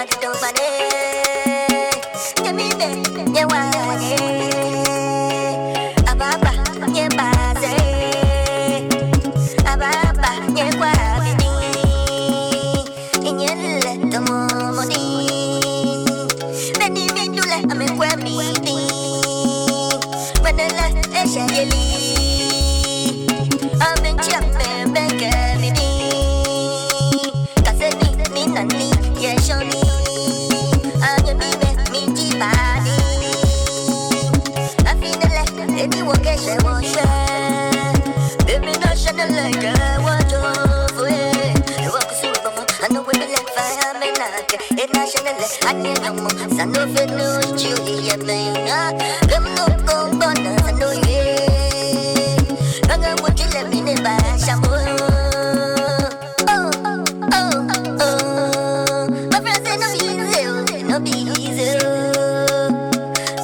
want to money. Give me back, you want it. Ababa, you pass it. Ababa, you want it. In your little mommy. Many men do like I'm a quammy. When I let a shaggy. I'm in jumping back at me. Cause I need, yeah, show me. I'm your baby, me, G body. I feel like anyone can share one share. Baby, not shining like I want to for it. You walk a super, I know when you let fire, I'm not. It's not shining like I need no more. Son of a new Julia, man. Come no go, bonus, I know you. Let me never shamu. My friends say no be easy.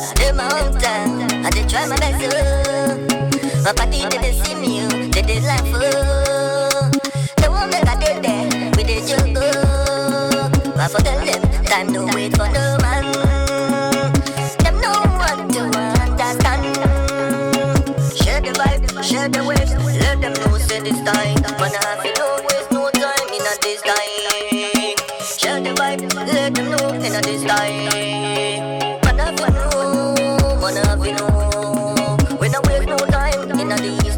I do my own time, I did try my best. My party didn't see me, they did like the one that I did there with the joke. But for them, time to wait for no man. Them no one to understand. Share the vibe, share the waves. Let them know say this time. Man, I have no waste, no time in a this time. Share the vibe, let them know in a this time. Man, I have no, man, I have no. When I waste no time in a this